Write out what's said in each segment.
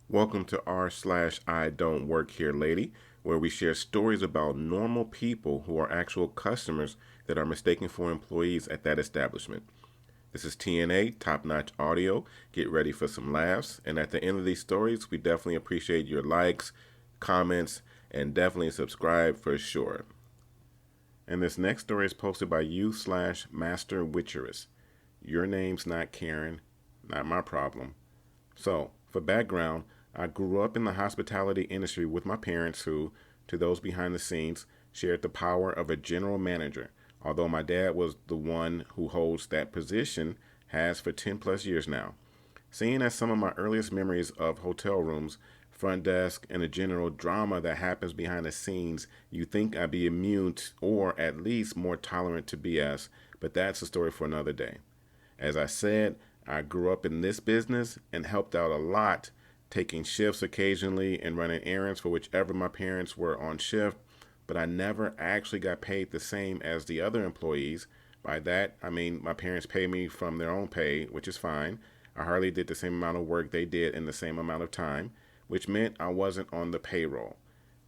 Welcome to r/slash idontworkherelady, where we share stories about normal people who are actual customers that are mistaken for employees at that establishment. This is TNA, top-notch audio. Get ready for some laughs. And at the end of these stories, we definitely appreciate your likes, comments, and definitely subscribe for sure. And this next story is posted by you/Master Witcheress. Your name's not Karen, not my problem. So, for background, I grew up in the hospitality industry with my parents who, to those behind the scenes, shared the power of a general manager, although my dad was the one who holds that position, has for 10 plus years now. Seeing as some of my earliest memories of hotel rooms, front desk, and the general drama that happens behind the scenes, you think I'd be immune to, or at least more tolerant to BS, but that's a story for another day. As I said, I grew up in this business and helped out a lot, taking shifts occasionally and running errands for whichever my parents were on shift, but I never actually got paid the same as the other employees. By that, I mean my parents pay me from their own pay, which is fine. I hardly did the same amount of work they did in the same amount of time, which meant I wasn't on the payroll.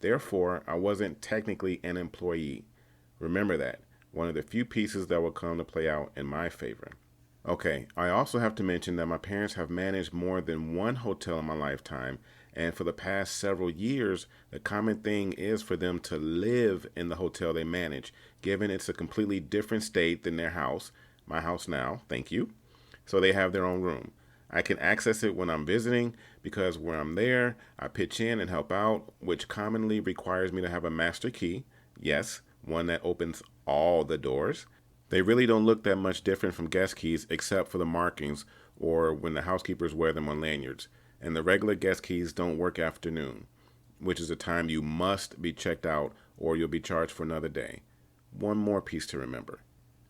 Therefore, I wasn't technically an employee. Remember that, one of the few pieces that will come to play out in my favor. Okay, I also have to mention that my parents have managed more than one hotel in my lifetime, and for the past several years, the common thing is for them to live in the hotel they manage, given it's a completely different state than their house, my house now, thank you. So they have their own room. I can access it when I'm visiting because where I'm there, I pitch in and help out, which commonly requires me to have a master key. Yes, one that opens all the doors. They really don't look that much different from guest keys except for the markings or when the housekeepers wear them on lanyards. And the regular guest keys don't work afternoon, which is a time you must be checked out or you'll be charged for another day. One more piece to remember.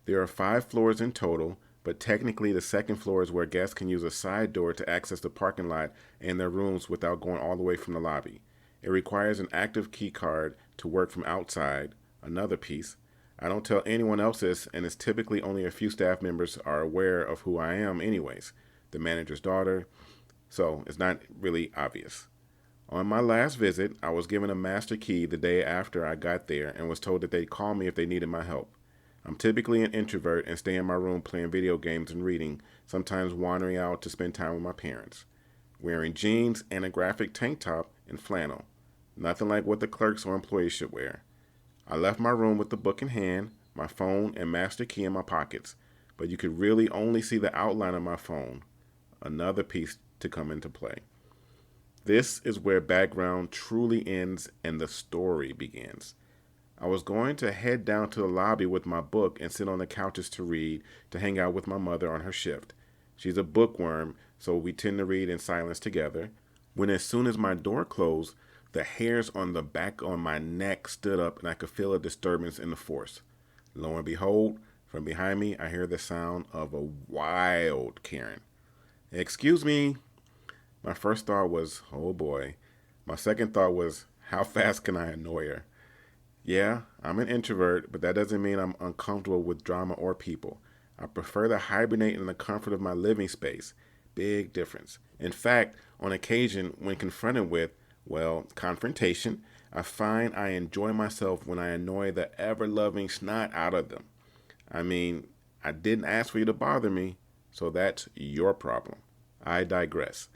There are 5 floors in total, but technically the second floor is where guests can use a side door to access the parking lot and their rooms without going all the way from the lobby. It requires an active key card to work from outside, another piece. I don't tell anyone else this, and it's typically only a few staff members are aware of who I am anyways, the manager's daughter, so it's not really obvious. On my last visit, I was given a master key the day after I got there and was told that they'd call me if they needed my help. I'm typically an introvert and stay in my room playing video games and reading, sometimes wandering out to spend time with my parents. Wearing jeans and a graphic tank top and flannel. Nothing like what the clerks or employees should wear. I left my room with the book in hand, my phone and master key in my pockets, but you could really only see the outline of my phone. Another piece to come into play. This is where background truly ends and the story begins. I was going to head down to the lobby with my book and sit on the couches to read, to hang out with my mother on her shift. She's a bookworm, so we tend to read in silence together. When as soon as my door closed, the hairs on the back of my neck stood up and I could feel a disturbance in the force. Lo and behold, from behind me, I hear the sound of a wild Karen. Excuse me. My first thought was, oh boy. My second thought was, how fast can I annoy her? Yeah, I'm an introvert, but that doesn't mean I'm uncomfortable with drama or people. I prefer to hibernate in the comfort of my living space. Big difference. In fact, on occasion, when confronted with, well, confrontation, I find I enjoy myself when I annoy the ever-loving snot out of them. I mean, I didn't ask for you to bother me, so that's your problem. I digress.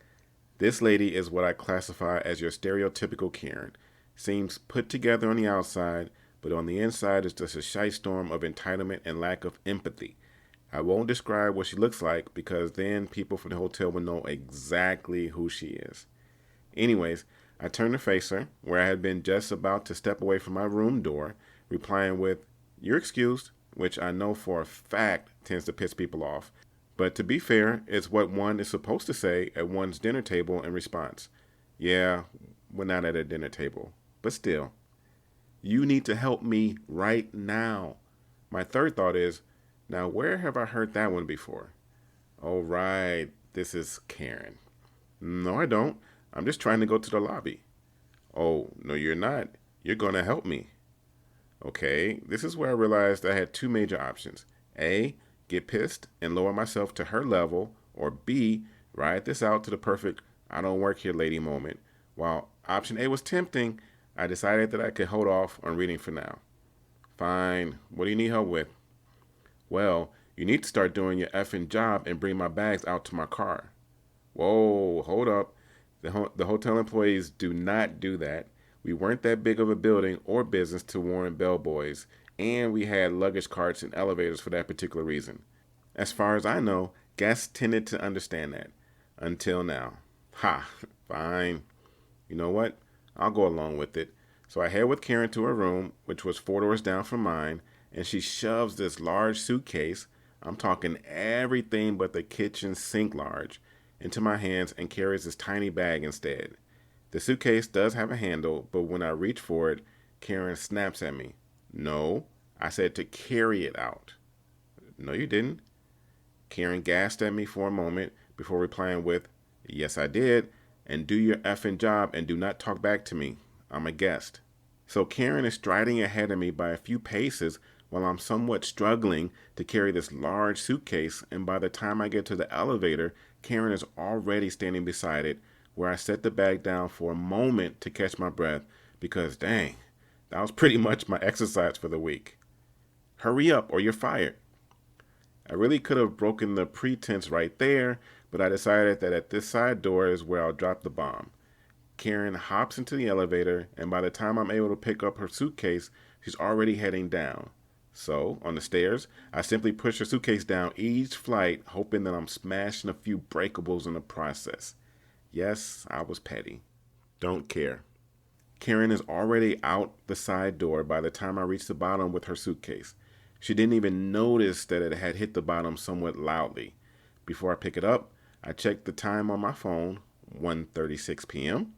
This lady is what I classify as your stereotypical Karen. Seems put together on the outside, but on the inside is just a shitstorm of entitlement and lack of empathy. I won't describe what she looks like because then people from the hotel will know exactly who she is. Anyways, I turned to face her, where I had been just about to step away from my room door, replying with, "You're excused," which I know for a fact tends to piss people off. But to be fair, it's what one is supposed to say at one's dinner table in response. Yeah, we're not at a dinner table, but still. You need to help me right now. My third thought is, now where have I heard that one before? Oh, right, this is Karen. No, I don't. I'm just trying to go to the lobby. Oh, no, you're not. You're going to help me. Okay, this is where I realized I had 2 major options. A, get pissed and lower myself to her level, or B, ride this out to the perfect I don't work here lady moment. While option A was tempting, I decided that I could hold off on reading for now. Fine. What do you need help with? Well, you need to start doing your effing job and bring my bags out to my car. Whoa, hold up. The hotel employees do not do that. We weren't that big of a building or business to warrant bellboys, and we had luggage carts and elevators for that particular reason. As far as I know, guests tended to understand that. Until now. Ha, fine. You know what? I'll go along with it. So I head with Karen to her room, which was 4 doors down from mine, and she shoves this large suitcase, I'm talking everything but the kitchen sink large, into my hands and carries this tiny bag instead. The suitcase does have a handle, but when I reach for it, Karen snaps at me. No, I said to carry it out. No, you didn't. Karen gasped at me for a moment before replying with, yes, I did, and do your effing job and do not talk back to me. I'm a guest. So Karen is striding ahead of me by a few paces while I'm somewhat struggling to carry this large suitcase, and by the time I get to the elevator, Karen is already standing beside it, where I set the bag down for a moment to catch my breath because, dang, that was pretty much my exercise for the week. Hurry up or you're fired. I really could have broken the pretense right there, but I decided that at this side door is where I'll drop the bomb. Karen hops into the elevator, and by the time I'm able to pick up her suitcase, she's already heading down. So, on the stairs, I simply push her suitcase down each flight, hoping that I'm smashing a few breakables in the process. Yes, I was petty. Don't care. Karen is already out the side door by the time I reach the bottom with her suitcase. She didn't even notice that it had hit the bottom somewhat loudly. Before I pick it up, I checked the time on my phone, 1:36 p.m.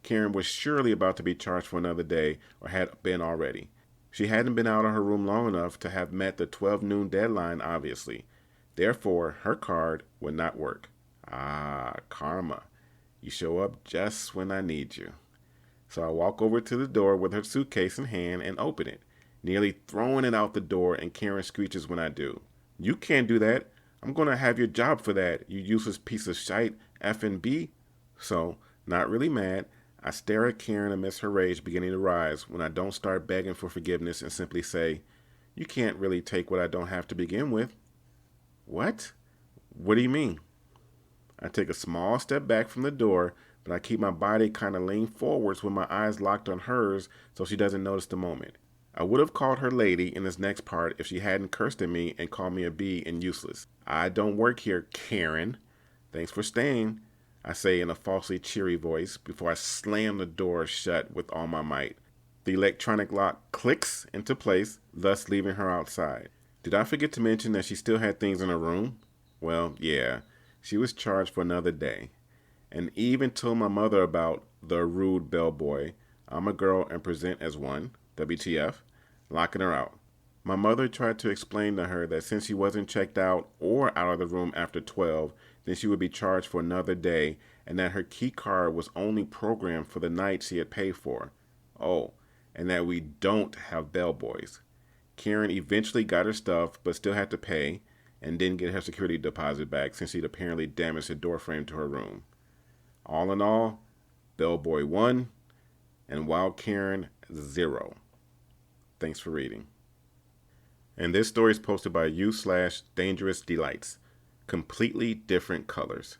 Karen was surely about to be charged for another day, or had been already. She hadn't been out of her room long enough to have met the 12 noon deadline, obviously. Therefore, her card would not work. Ah, karma. You show up just when I need you. So I walk over to the door with her suitcase in hand and open it, nearly throwing it out the door, and Karen screeches when I do. You can't do that. I'm going to have your job for that, you useless piece of shite, F&B. So, not really mad, I stare at Karen amidst her rage beginning to rise when I don't start begging for forgiveness and simply say, you can't really take what I don't have to begin with. What? What do you mean? I take a small step back from the door, but I keep my body kind of leaned forwards with my eyes locked on hers so she doesn't notice the moment. I would have called her lady in this next part if she hadn't cursed at me and called me a bee and useless. I don't work here, Karen. Thanks for staying, I say in a falsely cheery voice before I slam the door shut with all my might. The electronic lock clicks into place, thus leaving her outside. Did I forget to mention that she still had things in her room? Well, yeah, she was charged for another day. And even told my mother about the rude bellboy. I'm a girl and present as one. WTF, locking her out. My mother tried to explain to her that since she wasn't checked out or out of the room after 12, then she would be charged for another day, and that her key card was only programmed for the night she had paid for. Oh, and that we don't have bellboys. Karen eventually got her stuff, but still had to pay, and didn't get her security deposit back since she'd apparently damaged the doorframe to her room. All in all, bellboy 1, and Wild Karen 0. Thanks for reading. And this story is posted by u/Dangerous Delights. Completely different colors.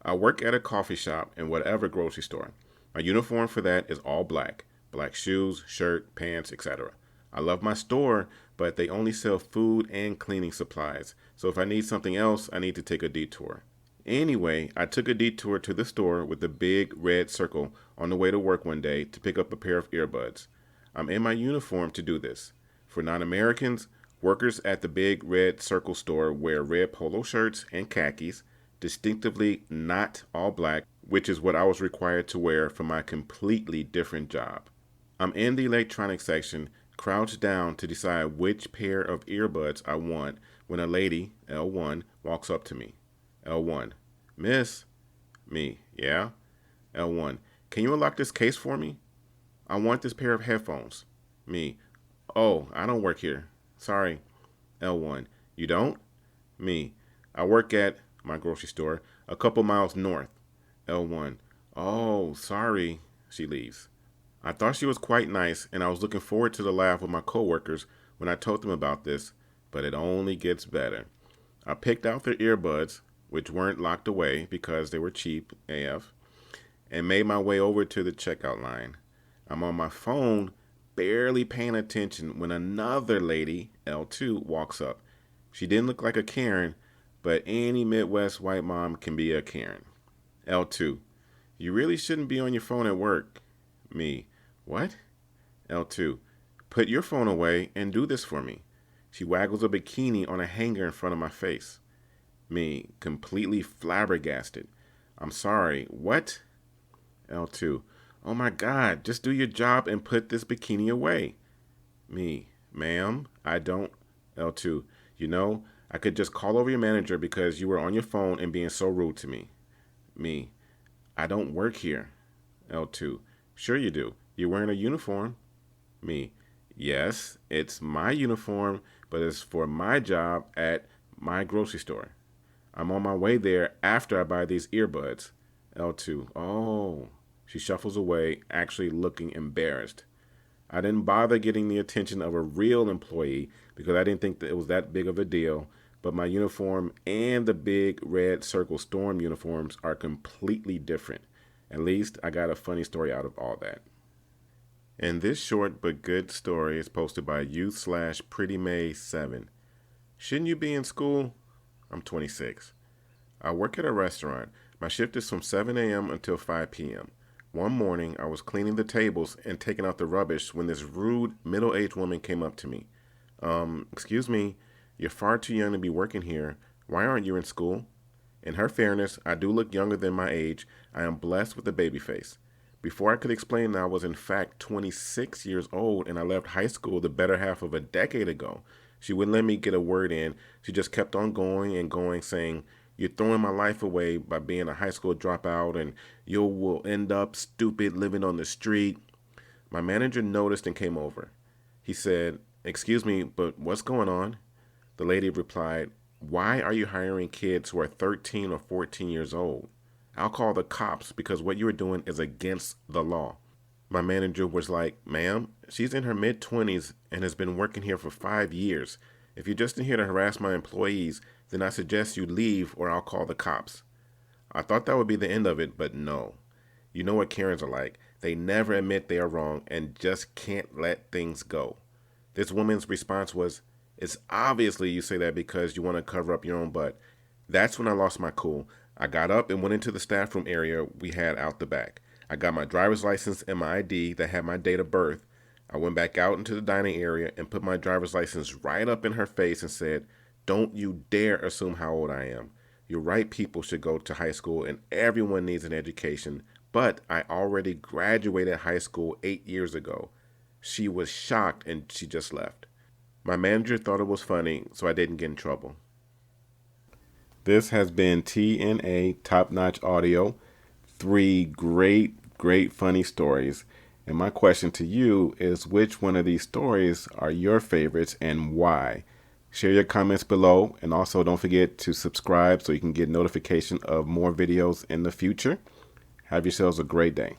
I work at a coffee shop in whatever grocery store. My uniform for that is all black. Black shoes, shirt, pants, etc. I love my store, but they only sell food and cleaning supplies. So if I need something else, I need to take a detour. Anyway, I took a detour to the store with the big red circle on the way to work one day to pick up a pair of earbuds. I'm in my uniform to do this. For non-Americans, workers at the big red circle store wear red polo shirts and khakis, distinctively not all black, which is what I was required to wear for my completely different job. I'm in the electronics section, crouched down to decide which pair of earbuds I want when a lady, L1, walks up to me. L1, Miss. Me, yeah? L1, can you unlock this case for me? I want this pair of headphones. Me, oh, I don't work here. Sorry. L1, you don't? Me, I work at my grocery store a couple miles north. L1. Oh, sorry. She leaves. I thought she was quite nice, and I was looking forward to the laugh with my coworkers when I told them about this, but it only gets better. I picked out their earbuds, which weren't locked away because they were cheap AF, and made my way over to the checkout line. I'm on my phone, barely paying attention, when another lady, L2, walks up. She didn't look like a Karen, but any Midwest white mom can be a Karen. L2. You really shouldn't be on your phone at work. Me. What? L2. Put your phone away and do this for me. She waggles a bikini on a hanger in front of my face. Me. Completely flabbergasted. I'm sorry. What? L2. Oh my God, just do your job and put this bikini away. Me. Ma'am, I don't. L2. You know, I could just call over your manager because you were on your phone and being so rude to me. Me. I don't work here. L2. Sure you do. You're wearing a uniform. Me. Yes, it's my uniform, but it's for my job at my grocery store. I'm on my way there after I buy these earbuds. L2. Oh. She shuffles away, actually looking embarrassed. I didn't bother getting the attention of a real employee because I didn't think that it was that big of a deal, but my uniform and the big red circle storm uniforms are completely different. At least I got a funny story out of all that. And this short but good story is posted by youth/prettymay7. Shouldn't you be in school? I'm 26. I work at a restaurant. My shift is from 7 a.m. until 5 p.m. One morning, I was cleaning the tables and taking out the rubbish when this rude, middle-aged woman came up to me. Excuse me, you're far too young to be working here. Why aren't you in school? In her fairness, I do look younger than my age. I am blessed with a baby face. Before I could explain that I was in fact 26 years old and I left high school the better half of a decade ago, she wouldn't let me get a word in. She just kept on going and going, saying, you're throwing my life away by being a high school dropout and you will end up stupid living on the street. My manager noticed and came over. He said, excuse me, but what's going on? The lady replied, why are you hiring kids who are 13 or 14 years old? I'll call the cops because what you are doing is against the law. My manager was like, ma'am, she's in her mid-20s and has been working here for 5 years. If you're just in here to harass my employees, then I suggest you leave or I'll call the cops. I thought that would be the end of it, but no. You know what Karens are like. They never admit they are wrong and just can't let things go. This woman's response was, it's obviously you say that because you want to cover up your own butt. That's when I lost my cool. I got up and went into the staff room area we had out the back. I got my driver's license and my ID that had my date of birth. I went back out into the dining area and put my driver's license right up in her face and said, don't you dare assume how old I am. You're right, people should go to high school and everyone needs an education, but I already graduated high school 8 years ago. She was shocked and she just left. My manager thought it was funny, so I didn't get in trouble. This has been TNA Top Notch Audio. 3 great funny stories. And my question to you is, which one of these stories are your favorites and why? Share your comments below, and also don't forget to subscribe so you can get notification of more videos in the future. Have yourselves a great day.